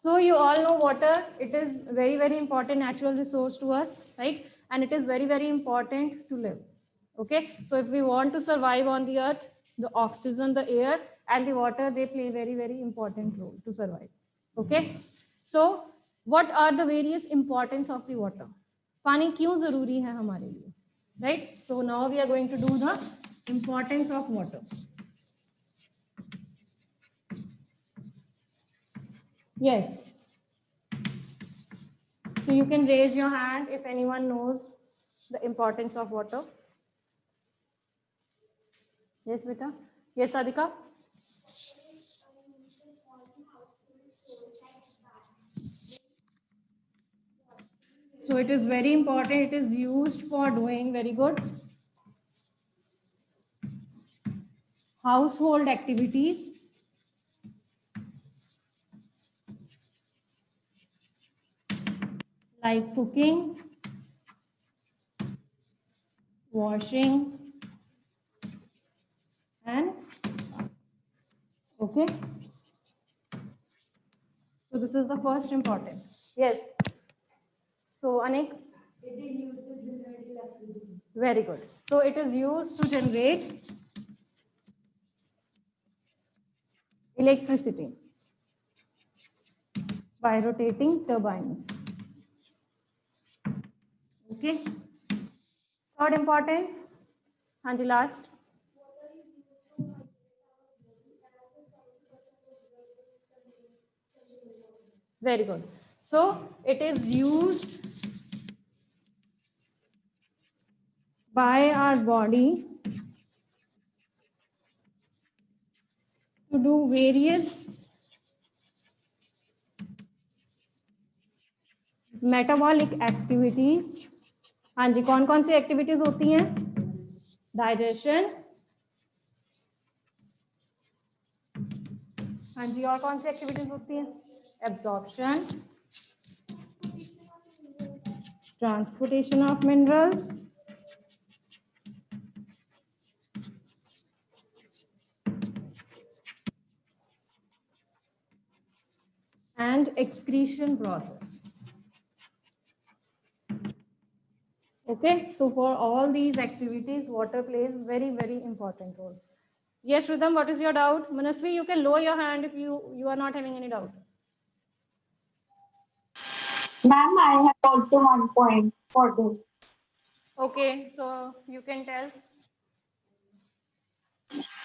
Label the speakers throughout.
Speaker 1: So you all know water, it is very, very important natural resource to us, right? And it is very, very important to live. Okay, so if we want to survive on the earth, the oxygen, the air, and the water, they play very, very important role to survive. Okay, so what are the various importance of the water? पानी क्यों जरूरी है हमारे लिए, right? So now we are going to do the importance of water. Yes. So you can raise your hand if anyone knows the importance of water. Yes, beta. Yes, Adhika. So it is very important. It is used for doing very good household activities. Like cooking, washing, and okay. So this is the first importance. Yes. So Anik. It is used to generate electricity. Very good. So it is used to generate electricity by rotating turbines. Okay. Third importance. And the last. Very good. So it is used by our body to do various metabolic activities. हाँ जी, कौन कौन सी activities होती हैं? Digestion, हाँ जी, और कौन सी activities होती हैं? Absorption, transportation of minerals, and excretion process. Okay, so for all these activities, water plays very, very important role. Yes, Rhythm, what is your doubt? Manasvi, you can lower your hand if you are not having any doubt.
Speaker 2: Ma'am, I have also one point for this.
Speaker 1: Okay, so you can tell.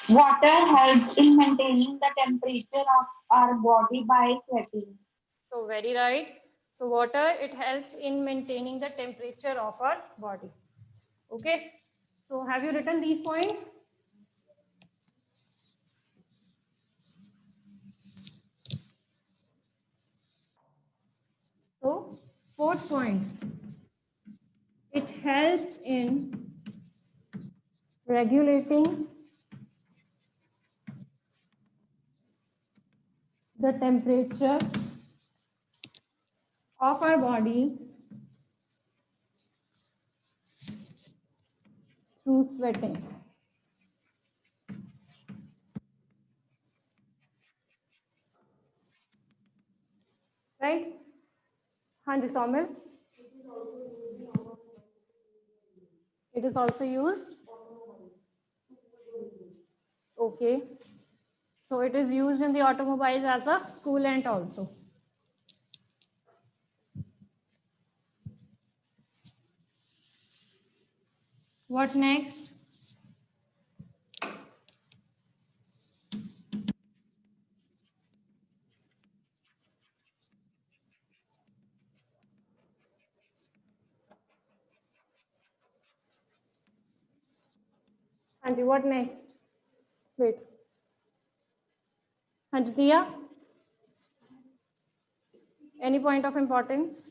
Speaker 2: Water helps in maintaining the temperature of our body by sweating.
Speaker 1: So very right. So water, it helps in maintaining the temperature of our body. Okay. So have you written these points? So fourth point, it helps in regulating the temperature of our body through sweating. Right? Hanji Saumil. It is also used. Okay. So it is used in the automobiles as a coolant also. What next? Hanji, what next? Wait. Hanjdiya? Any point of importance?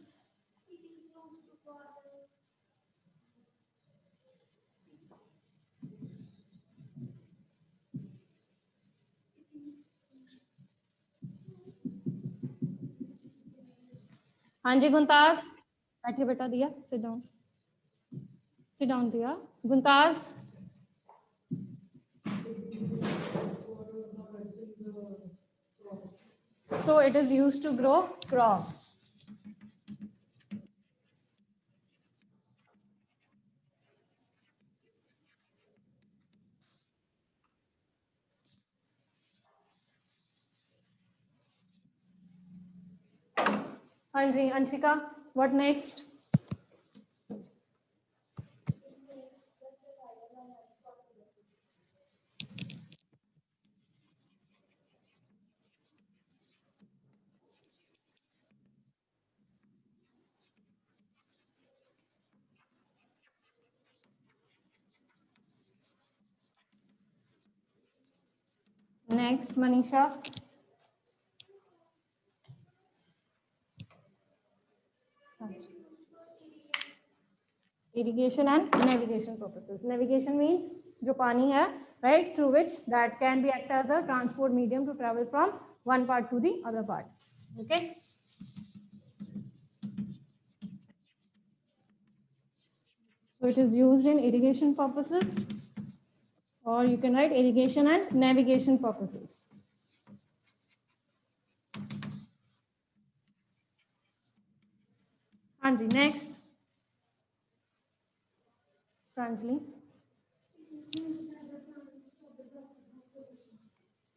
Speaker 1: Hanji Guntas? बैठिए बेटा दिया, sit down. Sit down दिया. Guntas? So it is used to grow crops. Anji, Anshika, what next? Next, Manisha. Irrigation and navigation purposes. Navigation means जो पानी है, right, through which that can be act as a transport medium to travel from one part to the other part. Okay. So it is used in irrigation purposes, or you can write irrigation and navigation purposes. Anji, next. Pranjali.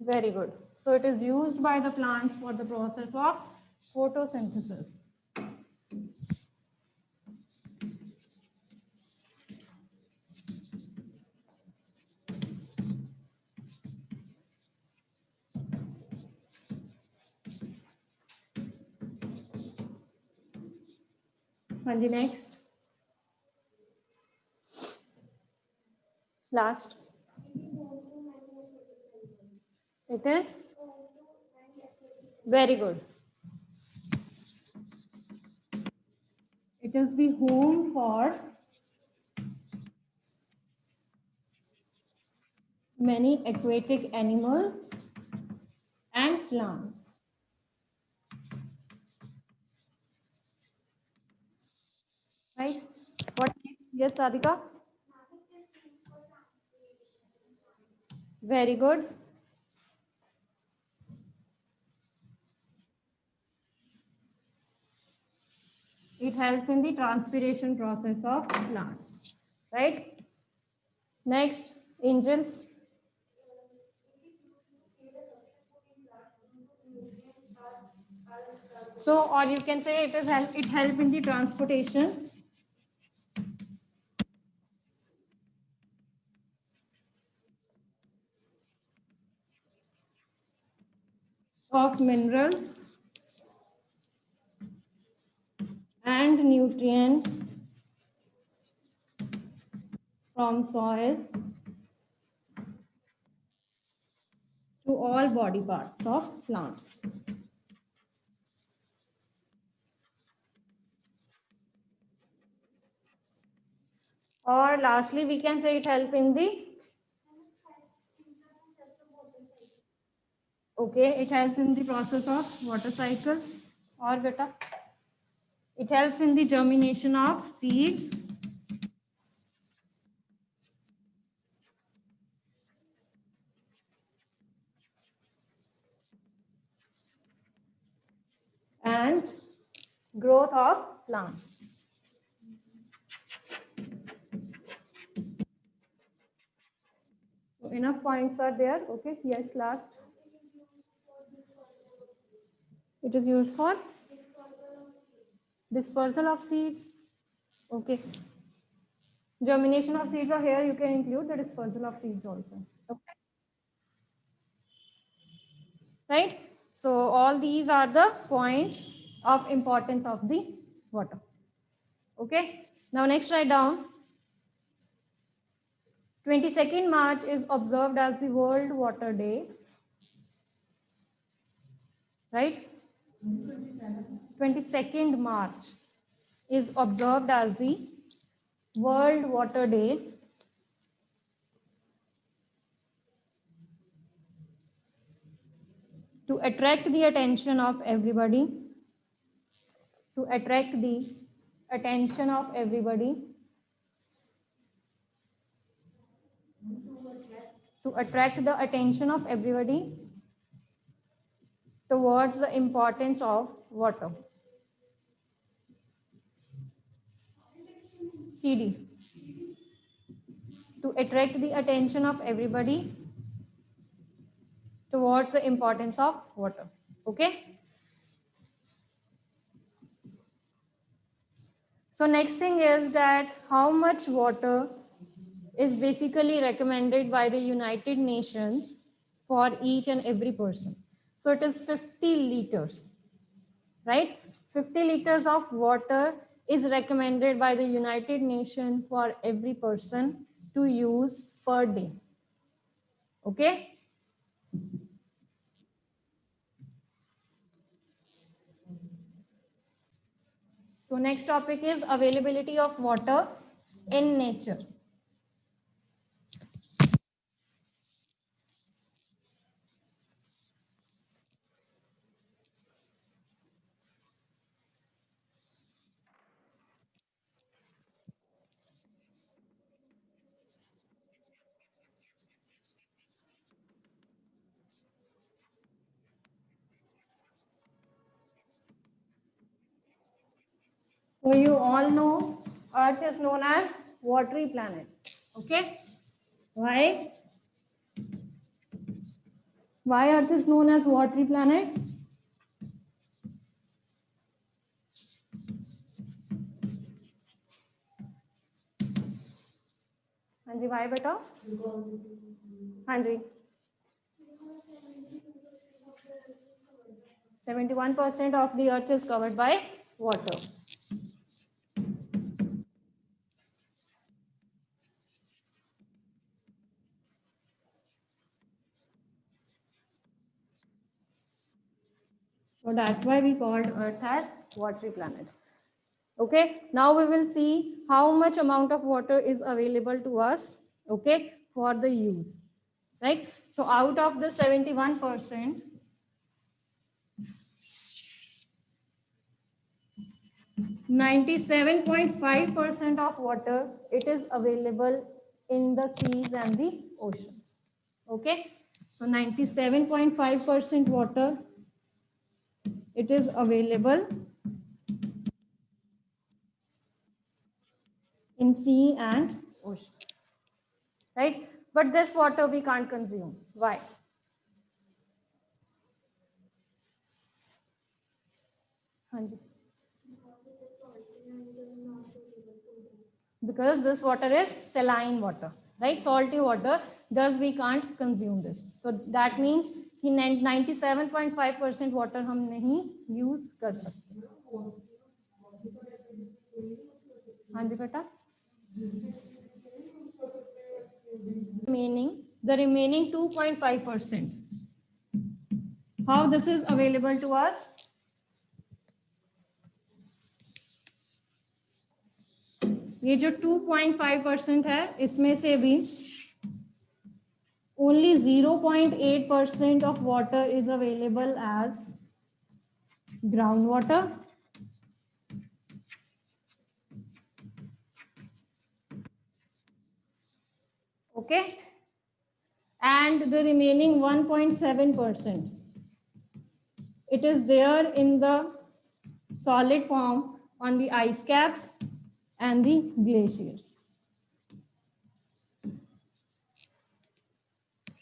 Speaker 1: Very good. So it is used by the plants for the process of photosynthesis. And the next. Last. It is very good. It is the home for many aquatic animals and plants. Right? What next? Yes, Sadhika? Very good. It helps in the transpiration process of plants. Right? Next, Angel. So, or you can say it help in the transportation of minerals and nutrients from soil to all body parts of plant. Or lastly, we can say it help in the it helps in the process of water cycle. Or beta, it helps in the germination of seeds and growth of plants. So enough points are there. Okay, yes, last. It is used for dispersal of seeds. Okay. Germination of seeds, or here you can include the dispersal of seeds also. Okay. Right? So all these are the points of importance of the water. Okay. Now next write down. 22nd March is observed as the World Water Day. Right? 22nd March is observed as the World Water Day. To attract the attention of everybody. To attract the attention of everybody. To attract the attention of everybody. towards the importance of water. CD. To attract the attention of everybody towards the importance of water. Okay. So next thing is that how much water is basically recommended by the United Nations for each and every person. So it is 50 liters, right? 50 liters of water is recommended by the United Nations for every person to use per day. Okay? So next topic is availability of water in nature. So you all know Earth is known as watery planet. Okay? Why? Why Earth is known as watery planet? हाँ जी भाई बेटा हाँ जी 71% of the earth is covered by water. So that's why we called Earth as watery planet. Okay, now we will see how much amount of water is available to us, okay, for the use, right? So out of the 71%, 97.5% of water, it is available in the seas and the oceans. Okay, so 97.5% water, it is available in sea and ocean, right? But this water we can't consume. Why? Hanji. Because this water is saline water, right? Salty water, thus we can't consume this. So that means कि 97.5% water हम नहीं use कर सकते. हाँ जी बेटा. The remaining 2.5%. How this is available to us? ये जो 2.5% है इसमें से भी only 0.8% of water is available as groundwater. Okay, and the remaining 1.7%, it is there in the solid form on the ice caps and the glaciers,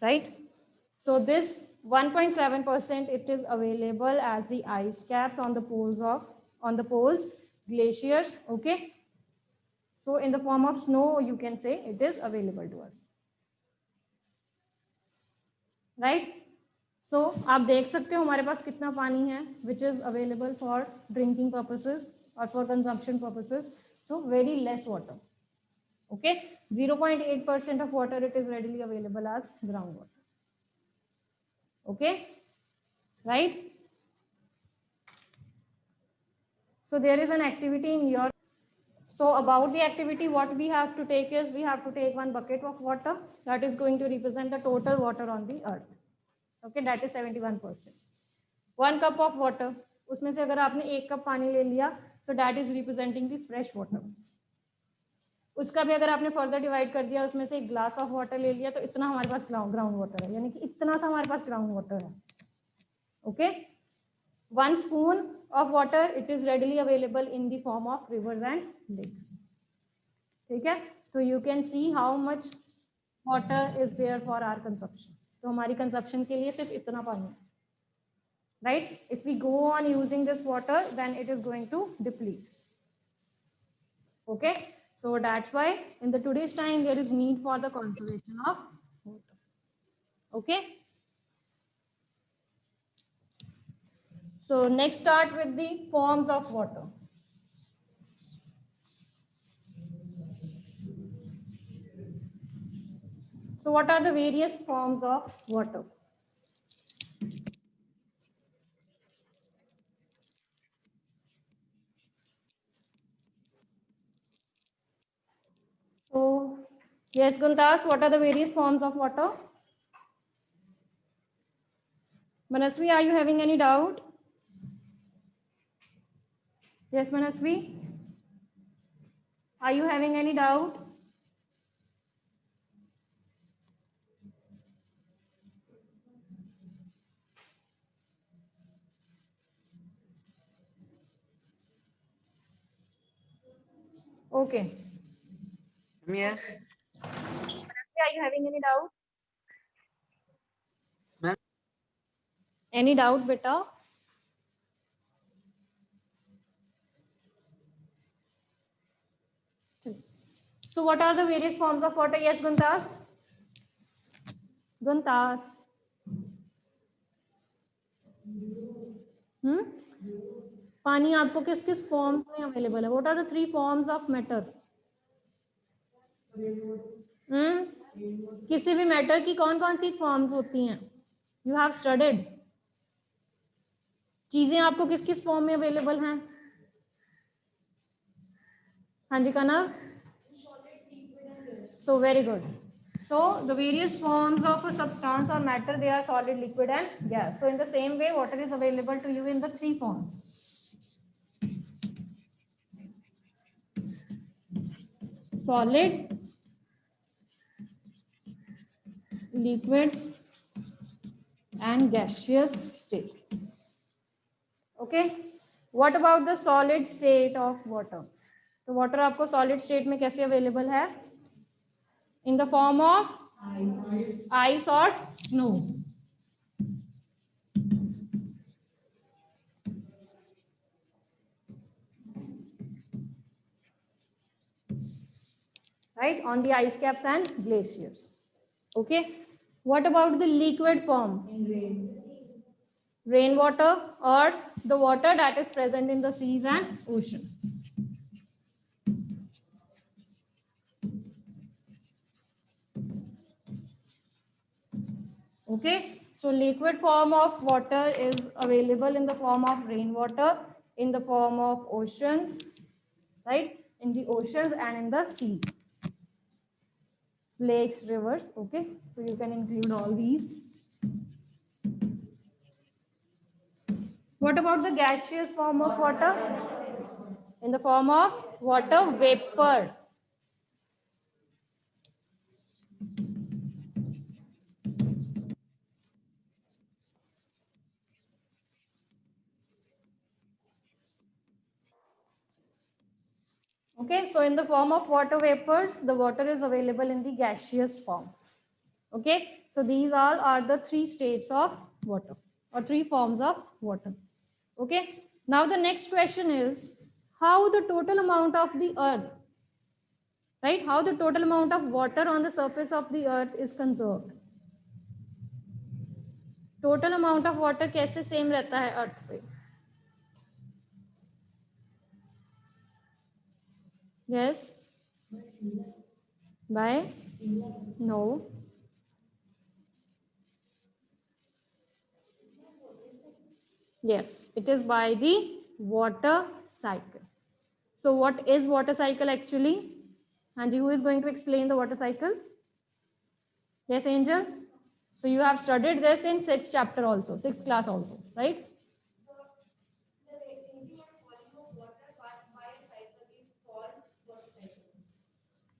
Speaker 1: right? So this 1.7%, it is available as the ice caps on the poles, glaciers, okay? So in the form of snow, you can say it is available to us, right? So आप देख सकते हो हमारे पास कितना पानी है which is available for drinking purposes or for consumption purposes. So very less water. Okay, 0.8% of water it is readily available as groundwater. Okay, right? So there is an activity in your. So about the activity, what we have to take is we have to take one bucket of water that is going to represent the total water on the earth. Okay, that is 71%. 1 cup of water, उसमें से अगर आपने 1 cup पानी ले लिया तो that is representing the fresh water. उसका भी अगर आपने फर्दर डिवाइड कर दिया उसमें से 1 ग्लास ऑफ वाटर ले लिया तो इतना हमारे पास ग्राउंड वाटर है, यानी कि इतना सा हमारे पास ग्राउंड वाटर है. Okay, 1 spoon of water, it is readily available in the form of rivers and lakes. ठीक है, तो you can see how much water is there for our consumption. तो हमारी consumption के लिए सिर्फ इतना पानी है, right? If we go on using this water, then it is going to deplete. Okay, so that's why in the today's time there is need for the conservation of water. Okay, so next start with the forms of water. So what are the various forms of water? So yes, Guntas, what are the various forms of water? Manasvi, are you having any doubt? Yes, Manasvi, are you having any doubt? Okay.
Speaker 3: Yes.
Speaker 1: Manasvi, are you having any doubt?
Speaker 3: Ma'am?
Speaker 1: Any doubt, beta? So what are the various forms of water? Yes, Guntas. Guntas. पानी आपको किस किस forms में available है? What are the 3 forms of matter? किसी भी matter की कौन कौन सी फॉर्म्स होती हैं? You have studied. चीजें आपको किस किस फॉर्म में अवेलेबल हैं? हाँ जी कनव. So very good. So the various forms of a substance or matter, they are solid, liquid and gas. So in the same way, water is available to you in the 3 forms. Solid, liquid and gaseous state. Okay. What about the solid state of water? तो water आपको solid state में कैसे available है? In the form of ice or snow. Right, on the ice caps and glaciers. Okay, what about the liquid form? Rainwater or the water that is present in the seas and ocean. Okay, so liquid form of water is available in the form of rainwater, in the form of oceans, right, in the oceans and in the seas, lakes, rivers. Okay, so you can include all these. What about the gaseous form of water? In the form of water vapor. Okay, so in the form of water vapors, the water is available in the gaseous form. Okay, so these all are the 3 states of water or 3 forms of water. Okay, now the next question is how the total amount of the earth, right, how the total amount of water on the surface of the earth is conserved. Total amount of water कैसे same रहता है अर्थ पे? Yes, by no. Yes, it is by the water cycle. So what is water cycle actually? Anji, who is going to explain the water cycle? Yes, Angel? So you have studied this in 6th chapter also, 6th class also, right?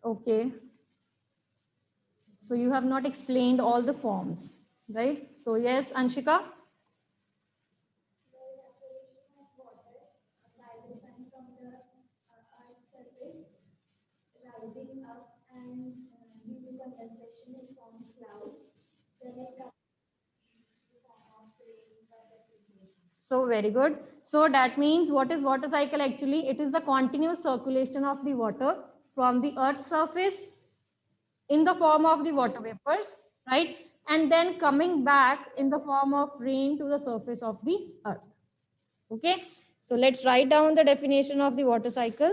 Speaker 1: Okay. So you have not explained all the forms, right? So yes, Anshika? So very good. So that means what is water cycle actually? It is the continuous circulation of the water from the earth's surface in the form of the water vapors, right? And then coming back in the form of rain to the surface of the earth. Okay. So let's write down the definition of the water cycle.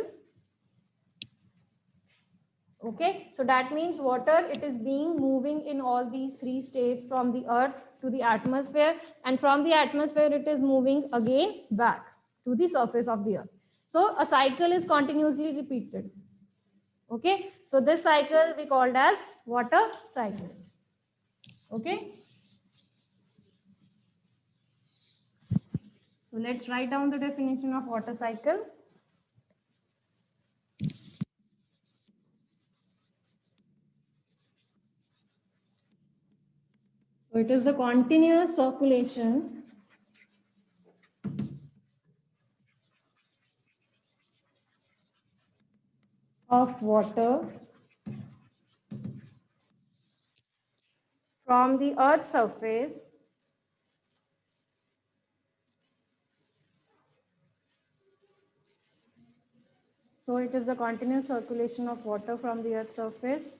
Speaker 1: Okay, so that means water, it is being moving in all these three states from the earth to the atmosphere, and from the atmosphere it is moving again back to the surface of the earth. So a cycle is continuously repeated. Okay, so this cycle we called as water cycle. Okay, so let's write down the definition of water cycle. So it is the continuous circulation of water from the earth's surface So it is the continuous circulation of water from the earth's surface